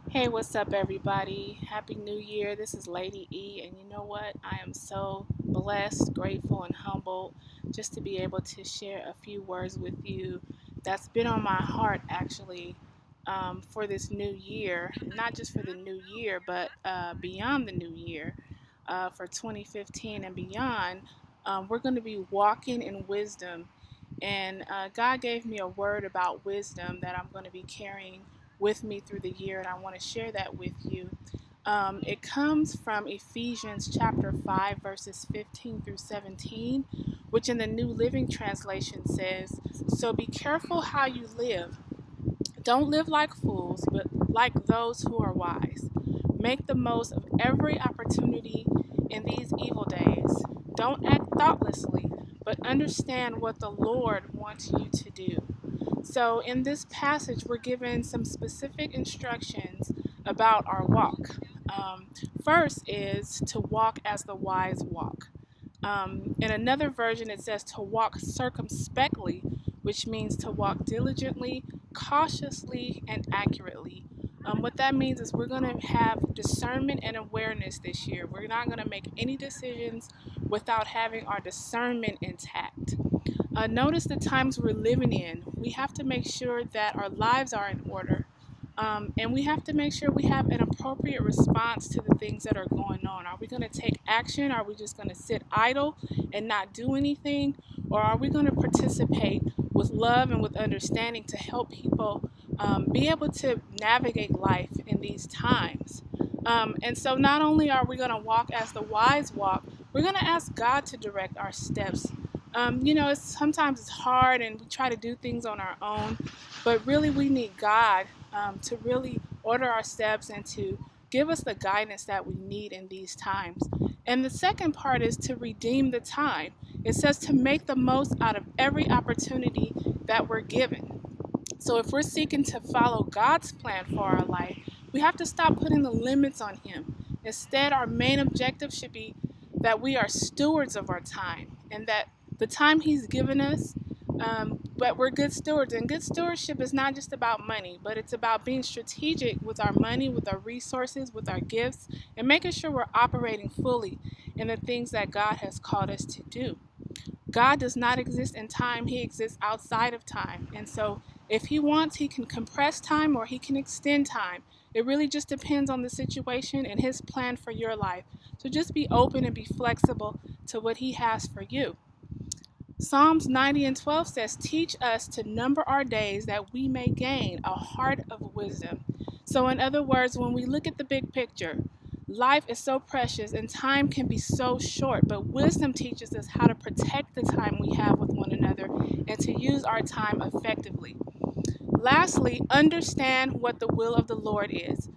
Hey, what's up, everybody? Happy New Year. This is Lady E, and you know what? I am so blessed, grateful, and humbled just to be able to share a few words with you that's been on my heart actually for this new year. Not just for the new year, but beyond the new year, for 2015 and beyond. We're going to be walking in wisdom, and God gave me a word about wisdom that I'm going to be carrying with me through the year, and I want to share that with you. It comes from Ephesians chapter 5, verses 15 through 17, which in the New Living Translation says, "So be careful how you live. Don't live like fools, but like those who are wise. Make the most of every opportunity in these evil days. Don't act thoughtlessly, but understand what the Lord wants you to do." So, in this passage, we're given some specific instructions about our walk. First is to walk as the wise walk. In another version, it says to walk circumspectly, which means to walk diligently, cautiously, and accurately. What that means is we're going to have discernment and awareness this year. We're not going to make any decisions without having our discernment intact. Notice the times we're living in. We have to make sure that our lives are in order. And we have to make sure we have an appropriate response to the things that are going on. Are we going to take action? Are we just going to sit idle and not do anything? Or are we going to participate with love and with understanding to help people be able to navigate life in these times? And so, not only are we going to walk as the wise walk, we're going to ask God to direct our steps. Sometimes it's hard and we try to do things on our own, but really we need God to really order our steps and to give us the guidance that we need in these times. And the second part is to redeem the time. It says to make the most out of every opportunity that we're given. So if we're seeking to follow God's plan for our life, we have to stop putting the limits on Him. Instead, our main objective should be that we are stewards of our time and that the time He's given us, but we're good stewards. And good stewardship is not just about money, but it's about being strategic with our money, with our resources, with our gifts, and making sure we're operating fully in the things that God has called us to do. God does not exist in time, He exists outside of time. And so if He wants, He can compress time or He can extend time. It really just depends on the situation and His plan for your life. So just be open and be flexible to what He has for you. Psalms 90:12 says, "Teach us to number our days that we may gain a heart of wisdom." So, in other words, when we look at the big picture, life is so precious and time can be so short, but wisdom teaches us how to protect the time we have with one another and to use our time effectively. Lastly, understand what the will of the Lord is.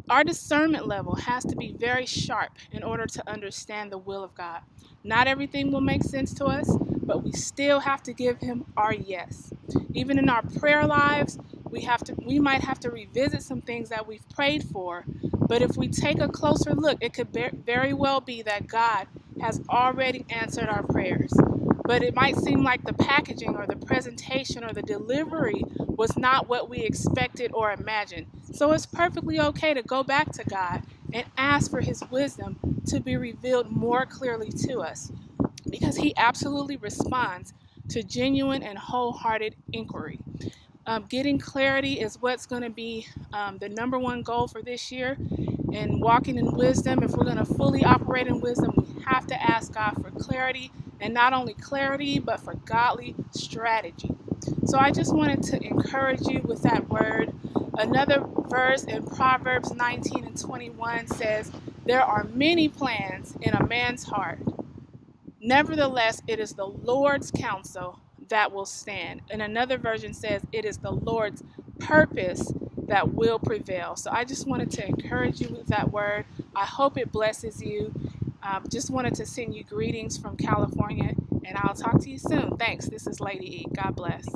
Our discernment level has to be very sharp in order to understand the will of God. Not everything will make sense to us, but we still have to give Him our yes. Even in our prayer lives, we might have to revisit some things that we've prayed for, but if we take a closer look, it could very well be that God has already answered our prayers. But it might seem like the packaging or the presentation or the delivery was not what we expected or imagined. So it's perfectly okay to go back to God and ask for His wisdom to be revealed more clearly to us, because He absolutely responds to genuine and wholehearted inquiry. Getting clarity is what's going to be the number one goal for this year. And walking in wisdom, if we're going to fully operate in wisdom, we have to ask God for clarity, and not only clarity, but for godly strategy. So I just wanted to encourage you with that word. Another verse in Proverbs 19:21 says, "There are many plans in a man's heart. Nevertheless, it is the Lord's counsel that will stand." And another version says, "It is the Lord's purpose that will prevail." So I just wanted to encourage you with that word. I hope it blesses you. Just wanted to send you greetings from California, and I'll talk to you soon. Thanks. This is Lady E. God bless.